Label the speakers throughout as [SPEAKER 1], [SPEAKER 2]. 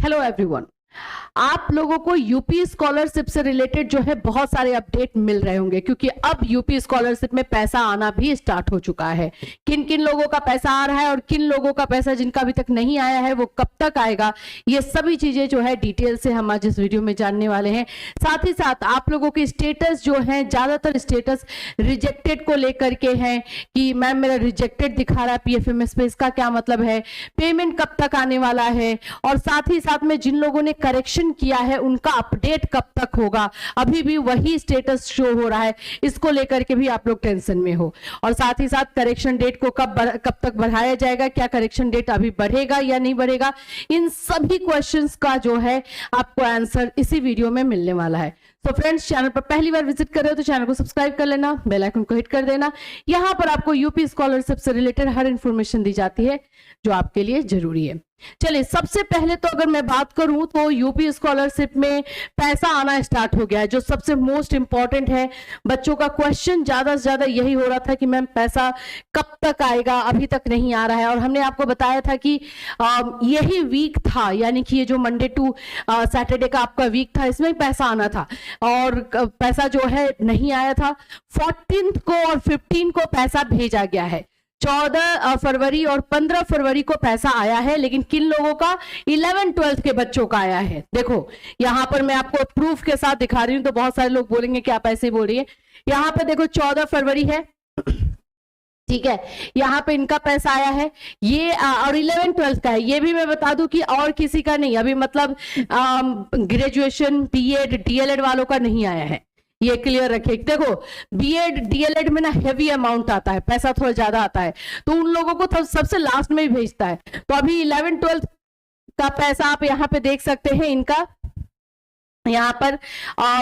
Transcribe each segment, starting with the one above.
[SPEAKER 1] Hello everyone. आप लोगों को यूपी स्कॉलरशिप से रिलेटेड जो है बहुत सारे अपडेट मिल रहे होंगे, क्योंकि अब यूपी स्कॉलरशिप में पैसा आना भी स्टार्ट हो चुका है। किन किन लोगों का पैसा आ रहा है और किन लोगों का पैसा जिनका अभी तक नहीं आया है वो कब तक आएगा, ये सभी चीजें जो है डिटेल से हम आज इस वीडियो में जानने वाले हैं। साथ ही साथ आप लोगों के स्टेटस जो है, ज्यादातर स्टेटस रिजेक्टेड को लेकर के हैं कि मैम मेरा रिजेक्टेड दिखा रहा है पीएफएमएस पे, इसका क्या मतलब है, पेमेंट कब तक आने वाला है, और साथ ही साथ में जिन लोगों ने करेक्शन किया है उनका अपडेट कब तक होगा, अभी भी वही स्टेटस शो हो रहा है, इसको लेकर के भी आप लोग टेंशन में हो। और साथ ही साथ करेक्शन डेट को कब तक बढ़ाया जाएगा, क्या करेक्शन डेट अभी बढ़ेगा या नहीं बढ़ेगा, इन सभी क्वेश्चंस का जो है आपको आंसर इसी वीडियो में मिलने वाला है। तो फ्रेंड्स, चैनल पर पहली बार विजिट कर रहे हो तो चैनल को सब्सक्राइब कर लेना, बेल आइकन को हिट कर देना। यहां पर आपको यूपी स्कॉलरशिप से रिलेटेड हर इंफॉर्मेशन दी जाती है जो आपके लिए जरूरी है। चलिए, सबसे पहले तो अगर मैं बात करूं तो यूपी स्कॉलरशिप में पैसा आना स्टार्ट हो गया है, जो सबसे मोस्ट इंपॉर्टेंट है। बच्चों का क्वेश्चन ज्यादा से ज्यादा यही हो रहा था कि मैम पैसा कब तक आएगा, अभी तक नहीं आ रहा है। और हमने आपको बताया था कि यही वीक था, यानी कि ये जो मंडे टू सैटरडे का आपका वीक था, इसमें पैसा आना था और पैसा जो है नहीं आया था। 14 को और 15 को पैसा भेजा गया है। 14 फरवरी और 15 फरवरी को पैसा आया है, लेकिन किन लोगों का, 11-12 के बच्चों का आया है। देखो यहां पर मैं आपको प्रूफ के साथ दिखा रही हूं, तो बहुत सारे लोग बोलेंगे कि आप ऐसे बोल रही है। यहां पे देखो 14 फरवरी है, ठीक है, यहाँ पे इनका पैसा आया है ये, और 11-12 का है। ये भी मैं बता दूं कि और किसी का नहीं, अभी मतलब ग्रेजुएशन बीएड डीएलएड वालों का नहीं आया है, ये क्लियर रखे। देखो बीएड डीएलएड में ना हेवी अमाउंट आता है, पैसा थोड़ा ज्यादा आता है, तो उन लोगों को सबसे लास्ट में ही भेजता है। तो अभी 11-12 का पैसा आप यहाँ पे देख सकते हैं, इनका यहाँ पर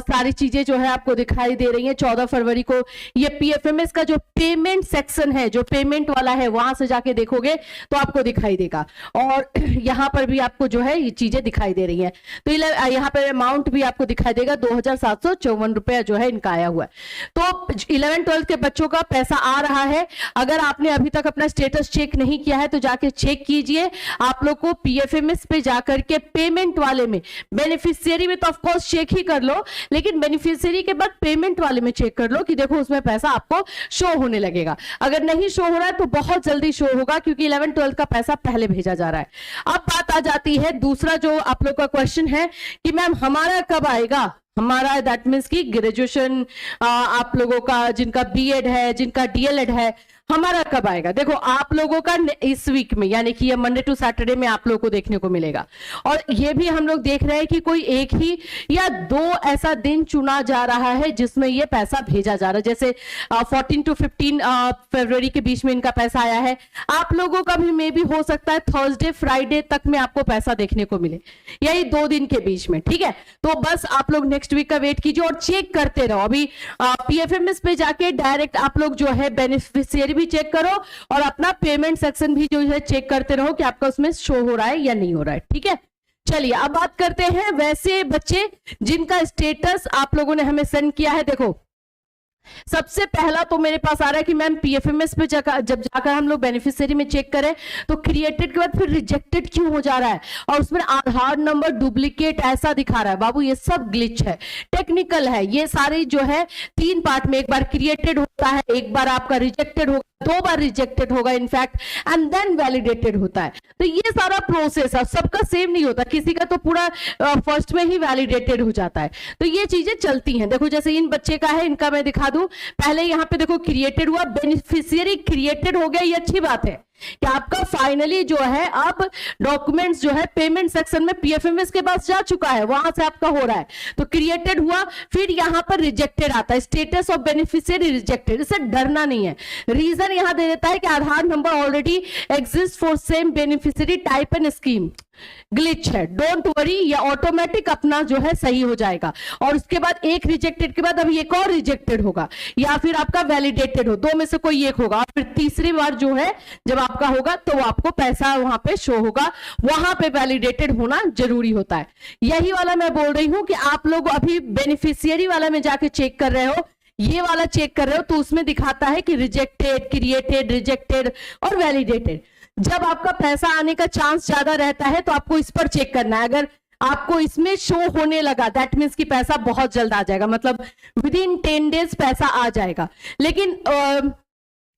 [SPEAKER 1] सारी चीजें जो है आपको दिखाई दे रही हैं। 14 फरवरी को ये पीएफएमएस का जो पेमेंट सेक्शन है, जो पेमेंट वाला है, वहां से जाके देखोगे तो आपको दिखाई देगा, और यहाँ पर भी आपको जो है ये चीजें दिखाई दे रही हैं। तो यहाँ पर अमाउंट भी आपको दिखाई देगा, 2754 रुपया जो है इनका आया हुआ है। तो 11-12 के बच्चों का पैसा आ रहा है। अगर आपने अभी तक अपना स्टेटस चेक नहीं किया है तो जाके चेक कीजिए। आप लोग को पीएफएमएस पे जाकर के पेमेंट वाले में, बेनिफिशियरी में तो चेक ही कर लो, लेकिन बेनिफिशियरी के बाद पेमेंट वाले में चेक कर लो कि देखो उसमें पैसा आपको शो होने लगेगा। अगर नहीं शो हो रहा है तो बहुत जल्दी शो होगा, क्योंकि 11-12 का पैसा पहले भेजा जा रहा है। अब बात आ जाती है दूसरा जो आप लोग का क्वेश्चन है कि मैम हमारा कब आएगा। हमारा दैट मीन्स की ग्रेजुएशन आप लोगों का, जिनका बीएड है, जिनका डीएलएड है, हमारा कब आएगा। देखो आप लोगों का इस वीक में, यानी कि ये मंडे टू सैटरडे में आप लोगों को देखने को मिलेगा। और ये भी हम लोग देख रहे हैं कि कोई एक ही या दो ऐसा दिन चुना जा रहा है जिसमें ये पैसा भेजा जा रहा है। जैसे 14 to 15 फरवरी के बीच में इनका पैसा आया है। आप लोगों का भी मे भी हो सकता है थर्सडे फ्राइडे तक में आपको पैसा देखने को मिले, यही 2 दिन के बीच में, ठीक है। तो बस आप लोग नेक्स्ट वीक का वेट कीजिए और चेक करते रहो। अभी पीएफएमएस पे जाके डायरेक्ट आप लोग जो है बेनिफिशियरी भी चेक करो और अपना पेमेंट सेक्शन भी जो है चेक करते रहो कि आपका उसमें शो हो रहा है या नहीं हो रहा है, ठीक है। चलिए अब बात करते हैं वैसे बच्चे जिनका स्टेटस आप लोगों ने हमें सेंड किया है। देखो सबसे पहला तो मेरे पास आ रहा है कि मैम पीएफएमएस पे जब जाकर हम लोग बेनिफिशियरी में चेक करें तो क्रिएटेड के बाद फिर रिजेक्टेड क्यों हो जा रहा है, और उसमें आधार नंबर डुप्लीकेट ऐसा दिखा रहा है। बाबू ये सब ग्लिच है, टेक्निकल है। ये सारे जो है 3 पार्ट में, एक बार क्रिएटेड होता है, एक बार आपका रिजेक्टेड होगा, 2 बार रिजेक्टेड होगा इनफैक्ट, एंड देन वैलिडेटेड होता है। तो ये सारा प्रोसेस है, सबका सेम नहीं होता, किसी का तो पूरा फर्स्ट में ही वैलिडेटेड हो जाता है। तो ये चीजें चलती हैं। देखो जैसे इन बच्चे का है, इनका मैं दिखा दूं। पहले यहां पे देखो क्रिएटेड हुआ, बेनिफिशियरी क्रिएटेड हो गया, ये अच्छी बात है कि आपका फाइनली जो है अब डॉक्यूमेंट्स जो है पेमेंट सेक्शन में पीएफएमएस के पास जा चुका है, वहां से आपका हो रहा है। तो क्रिएटेड हुआ, फिर यहां पर रिजेक्टेड आता है, स्टेटस ऑफ बेनिफिशियरी रिजेक्टेड। इससे डरना नहीं है। रीजन यहां दे देता है कि Aadhaar number already exist for same beneficiary type and scheme, glitch है, डोंट वरी, ये ऑटोमेटिक अपना जो है सही हो जाएगा। और उसके बाद एक रिजेक्टेड के बाद अभी एक और रिजेक्टेड होगा, या फिर आपका वैलिडेटेड हो, 2 में से कोई एक होगा। और फिर तीसरी बार जो है जब आपका होगा तो आपको पैसा वहां पे शो होगा, वहां पे वैलिडेटेड होना जरूरी होता है। यही वाला मैं बोल रही हूं कि आप लोग अभी बेनिफिशियरी वाला में जाके चेक कर रहे हो, ये वाला चेक कर रहे हो तो उसमें दिखाता है कि रिजेक्टेड, क्रिएटेड, रिजेक्टेड और वैलिडेटेड। जब आपका पैसा आने का चांस ज्यादा रहता है तो आपको इस पर चेक करना है। अगर आपको इसमें शो होने लगा दैट मीन्स कि पैसा बहुत जल्द आ जाएगा, मतलब विद इन 10 डेज पैसा आ जाएगा। लेकिन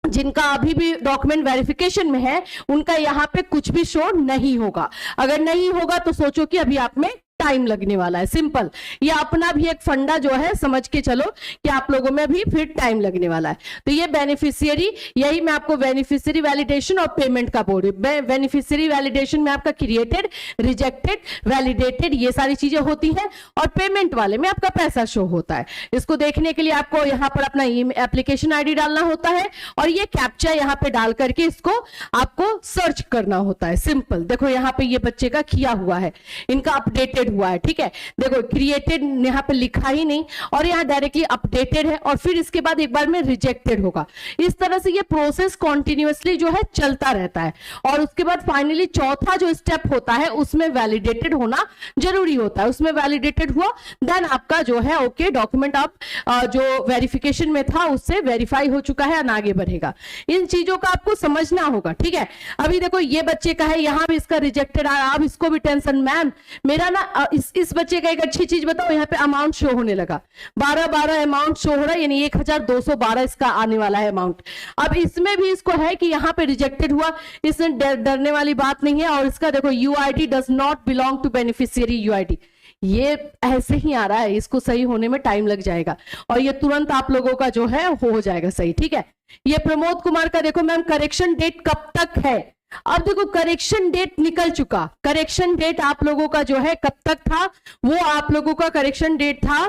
[SPEAKER 1] जिनका अभी भी डॉक्यूमेंट वेरिफिकेशन में है उनका यहाँ पे कुछ भी शो नहीं होगा। अगर नहीं होगा तो सोचो कि अभी आप में टाइम लगने वाला है। सिंपल, ये अपना भी एक फंडा जो है समझ के चलो कि आप लोगों में भी फिर टाइम लगने वाला है। तो ये बेनिफिशियरी, यही मैं आपको बेनिफिशियरी वैलिडेशन और पेमेंट का बोल रही हूँ। बेनिफिशियरी वैलिडेशन में आपका क्रिएटेड, रिजेक्टेड, वैलिडेटेड ये सारी चीजें होती हैं, और पेमेंट वाले में आपका पैसा शो होता है। इसको देखने के लिए आपको यहाँ पर अपना एप्लीकेशन आईडी डालना होता है और ये कैप्चा यहाँ पे डाल करके इसको आपको सर्च करना होता है। सिंपल, देखो यहाँ पे ये बच्चे का किया हुआ है, इनका अपडेटेड हुआ है, ठीक है। देखो क्रिएटेड यहाँ पे लिखा ही नहीं और यहाँ डायरेक्टली अपडेटेड है, और फिर इसके बाद एक बार में रिजेक्टेड होगा। इस तरह से ये प्रोसेस कॉन्टिन्यूअसली जो है चलता रहता है, और उसके बाद फाइनली चौथा जो स्टेप होता है उसमें वैलिडेटेड होना जरूरी होता है। उसमें वैलिडेटेड हुआ देन आपका जो है ओके डॉक्यूमेंट आप जो वेरिफिकेशन में था उससे वेरीफाई हो चुका है, आगे बढ़ेगा। इन चीजों का आपको समझना होगा, ठीक है। अभी देखो ये बच्चे का है, यहाँ भी इसका रिजेक्टेड आया, अब इसको भी टेंशन, मैम मेरा ना इस बच्चे का एक अच्छी चीज बताओ, यहाँ पे अमाउंट शो होने लगा, 12 अमाउंट शो हो रहा है, यानी 1212 इसका आने वाला है अमाउंट। अब इसमें भी इसको है कि यहाँ पे रिजेक्टेड हुआ, इसमें डरने वाली बात नहीं है। और इसका देखो UID does not belong to beneficiary UID, ये ऐसे ही आ रहा है, इसको सही होने में टाइम लग जाएगा और ये तुरंत आप लोगों का जो है हो जाएगा सही, ठीक है। ये प्रमोद कुमार का देखो मैम करेक्शन डेट कब तक है, अब देखो करेक्शन डेट निकल चुका। करेक्शन डेट आप लोगों का जो है कब तक था, वो आप लोगों का करेक्शन डेट था,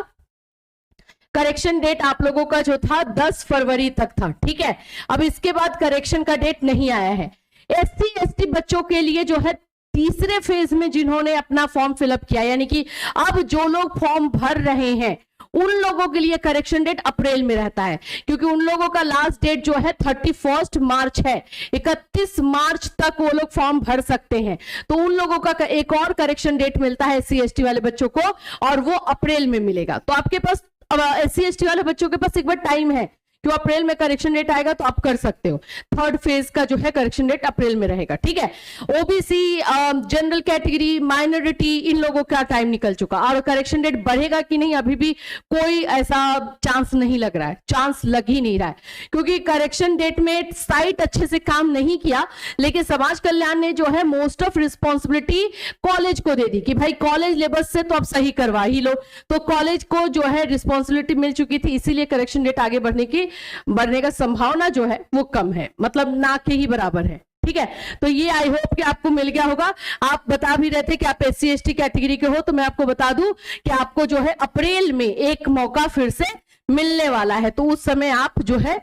[SPEAKER 1] करेक्शन डेट आप लोगों का जो था 10 फरवरी तक था, ठीक है। अब इसके बाद करेक्शन का डेट नहीं आया है। एससी एसटी बच्चों के लिए जो है तीसरे फेज में जिन्होंने अपना फॉर्म फिलअप किया, यानी कि अब जो लोग फॉर्म भर रहे हैं उन लोगों के लिए करेक्शन डेट अप्रैल में रहता है, क्योंकि उन लोगों का लास्ट डेट जो है 31 मार्च है, 31 मार्च तक वो लोग फॉर्म भर सकते हैं। तो उन लोगों का एक और करेक्शन डेट मिलता है एससी एसटी वाले बच्चों को, और वो अप्रैल में मिलेगा। तो आपके पास एससी एसटी वाले बच्चों के पास एक बार टाइम है कि अप्रैल में करेक्शन डेट आएगा तो आप कर सकते हो। थर्ड फेज का जो है करेक्शन डेट अप्रैल में रहेगा, ठीक है। ओबीसी, जनरल कैटेगरी, माइनॉरिटी, इन लोगों का टाइम निकल चुका, और करेक्शन डेट बढ़ेगा कि नहीं अभी भी कोई ऐसा चांस नहीं लग रहा है, चांस लग ही नहीं रहा है, क्योंकि करेक्शन डेट में साइट अच्छे से काम नहीं किया, लेकिन समाज कल्याण ने जो है मोस्ट ऑफ रिस्पॉन्सिबिलिटी कॉलेज को दे दी कि भाई कॉलेज लेवल से तो आप सही करवा ही लो, तो कॉलेज को जो है रिस्पॉन्सिबिलिटी मिल चुकी थी, इसीलिए करेक्शन डेट आगे बढ़ने का संभावना जो है वो कम है, मतलब ना के ही बराबर है, ठीक है। तो ये आई होप कि आपको मिल गया होगा। आप बता भी रहे थे कि आप एससी एसटी कैटेगरी के हो, तो मैं आपको बता दूं कि आपको जो है अप्रैल में एक मौका फिर से मिलने वाला है, तो उस समय आप जो है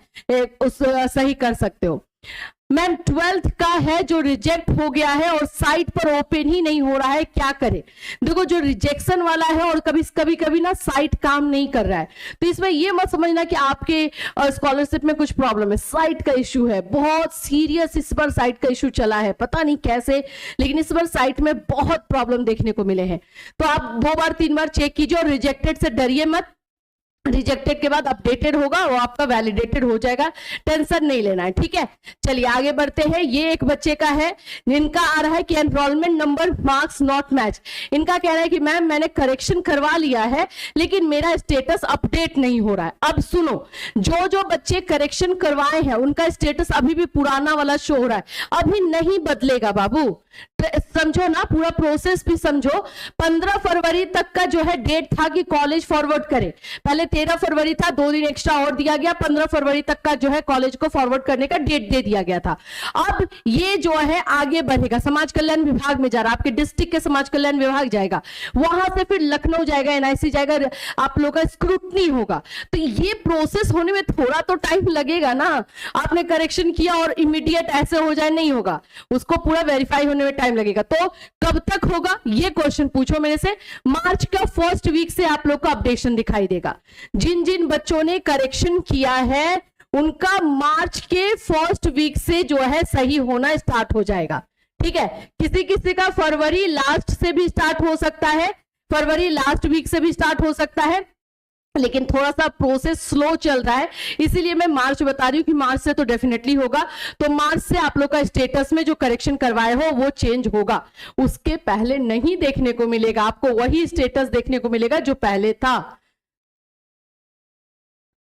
[SPEAKER 1] उस सही कर सकते हो। मैम 12th का है जो रिजेक्ट हो गया है और साइट पर ओपन ही नहीं हो रहा है, क्या करें? देखो जो रिजेक्शन वाला है और कभी कभी ना साइट काम नहीं कर रहा है, तो इसमें ये मत समझना कि आपके स्कॉलरशिप में कुछ प्रॉब्लम है, साइट का इश्यू है, बहुत सीरियस इस बार साइट का इश्यू चला है, पता नहीं कैसे, लेकिन इस बार साइट में बहुत प्रॉब्लम देखने को मिले हैं। तो आप 2 बार 3 बार चेक कीजिए, और रिजेक्टेड से डरिए मत, रिजेक्टेड के बाद अपडेटेड होगा, वो आपका वैलिडेटेड हो जाएगा, टेंशन नहीं लेना है, ठीक है। चलिए आगे बढ़ते हैं। ये एक बच्चे का है जिनका आ रहा है कि enrolment number marks not match. इनका कह रहा है कि मैम मैंने करेक्शन करवा लिया है लेकिन मेरा स्टेटस अपडेट नहीं हो रहा है। अब सुनो, जो बच्चे करेक्शन करवाए हैं उनका स्टेटस अभी भी पुराना वाला शो हो रहा है, अभी नहीं बदलेगा बाबू, समझो ना, पूरा प्रोसेस भी समझो। 15 फरवरी तक का जो है डेट था कि कॉलेज फॉरवर्ड करे, पहले 13 फरवरी था, 2 दिन एक्स्ट्रा और दिया गया, 15 फरवरी तक का जो है कॉलेज को फॉरवर्ड करने का डेट दे दिया गया था। अब ये जो है आगे बढ़ेगा, समाज कल्याण विभाग में जा रहा है, आपके डिस्ट्रिक्ट के समाज कल्याण विभाग जाएगा, वहां से फिर लखनऊ जाएगा, एनआईसी जाएगा, आप लोग का स्क्रूटनी होगा। तो ये प्रोसेस होने में थोड़ा तो टाइम लगेगा ना, आपने करेक्शन किया और इमीडिएट ऐसे हो जाए, नहीं होगा, उसको पूरा वेरीफाई होने में टाइम लगेगा। तो कब तक होगा ये क्वेश्चन पूछो मेरे से। मार्च का फर्स्ट वीक से आप लोग का अपडेशन दिखाई देगा। जिन जिन बच्चों ने करेक्शन किया है उनका मार्च के फर्स्ट वीक से जो है सही होना स्टार्ट हो जाएगा, ठीक है। किसी किसी का फरवरी लास्ट से भी स्टार्ट हो सकता है, फरवरी लास्ट वीक से भी स्टार्ट हो सकता है, लेकिन थोड़ा सा प्रोसेस स्लो चल रहा है, इसीलिए मैं मार्च बता रही हूँ कि मार्च से तो डेफिनेटली होगा। तो मार्च से आप लोग का स्टेटस में जो करेक्शन करवाए हो वो चेंज होगा, उसके पहले नहीं देखने को मिलेगा, आपको वही स्टेटस देखने को मिलेगा जो पहले था।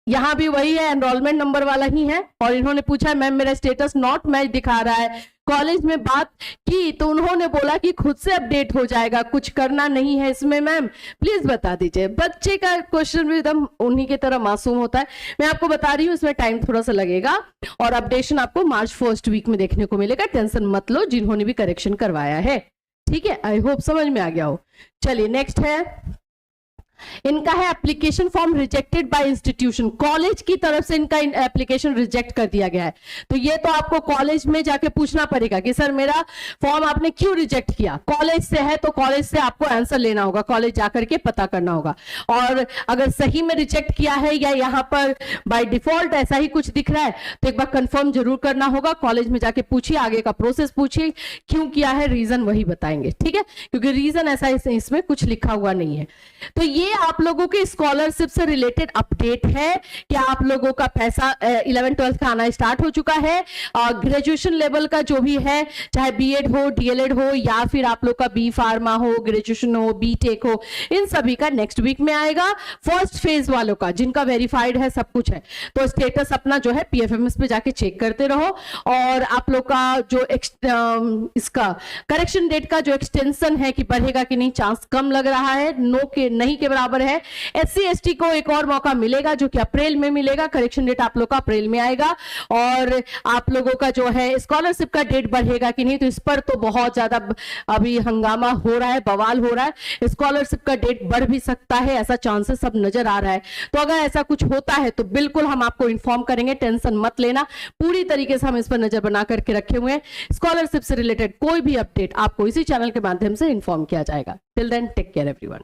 [SPEAKER 1] यहां भी वही है, एनरोलमेंट नंबर वाला ही है। और इन्होंने पूछा मैम मेरा स्टेटस नॉट मैच दिखा रहा है, कॉलेज में बात की तो उन्होंने बोला कि खुद से अपडेट हो जाएगा, कुछ करना नहीं है इसमें मैम, प्लीज बता दीजिए। बच्चे का क्वेश्चन भी एकदम उन्हीं की तरह मासूम होता है। मैं आपको बता रही हूँ इसमें टाइम थोड़ा सा लगेगा और अपडेशन आपको मार्च फर्स्ट वीक में देखने को मिलेगा, टेंशन मत लो जिन्होंने भी करेक्शन करवाया है, ठीक है। आई होप समझ में आ गया हो। चलिए नेक्स्ट है, इनका है application form rejected by institution, college की तरफ से इनका एप्लीकेशन रिजेक्ट कर दिया गया है। तो ये तो आपको कॉलेज में जाके पूछना पड़ेगा कि सर मेरा फॉर्म आपने क्यों रिजेक्ट किया, कॉलेज से है तो कॉलेज से आपको आंसर लेना होगा, कॉलेज जाकर के पता करना होगा। और अगर सही में रिजेक्ट किया है या यहाँ पर बाय डिफॉल्ट ऐसा ही कुछ दिख रहा है तो एक बार कंफर्म जरूर करना होगा, कॉलेज में जाके पूछिए, आगे का प्रोसेस पूछिए, क्यों किया है रीजन वही बताएंगे, ठीक है, क्योंकि रीजन ऐसा इसमें कुछ लिखा हुआ नहीं है। तो ये आप लोगों के स्कॉलरशिप से रिलेटेड अपडेट है कि आप लोगों का पैसा 11-12 का आना स्टार्ट हो चुका है। ग्रेजुएशन लेवल का जो भी है, चाहे बीएड हो, डीएलएड हो या फिर आप लोग का बी फार्मा हो, ग्रेजुएशन हो, बीटेक हो, इन सभी का नेक्स्ट वीक में आएगा। फर्स्ट फेज वालों का जिनका वेरीफाइड है, सब कुछ है, तो स्टेटस अपना जो है पीएफएमएस पे जाके चेक करते रहो। और आप लोग का जो इसका करेक्शन डेट का जो एक्सटेंशन है कि बढ़ेगा कि नहीं, चांस कम लग रहा है, नो के नहीं के बराबर है। एससी एसटी को एक और मौका मिलेगा जो कि अप्रैल में मिलेगा, करेक्शन डेट आप लोग का अप्रैल में आएगा। और आप लोगों का जो है स्कॉलरशिप का डेट बढ़ेगा कि नहीं, तो इस पर तो बहुत ज्यादा अभी हंगामा हो रहा है, बवाल हो रहा है। स्कॉलरशिप का डेट बढ़ भी सकता है, ऐसा चांसेस सब नजर आ रहा है। तो अगर ऐसा कुछ होता है तो बिल्कुल हम आपको इन्फॉर्म करेंगे, टेंशन मत लेना, पूरी तरीके से हम इस पर नजर बना करके रखे हुए हैं। स्कॉलरशिप से रिलेटेड कोई भी अपडेट आपको इसी चैनल के माध्यम से इन्फॉर्म किया जाएगा। Till then take care everyone.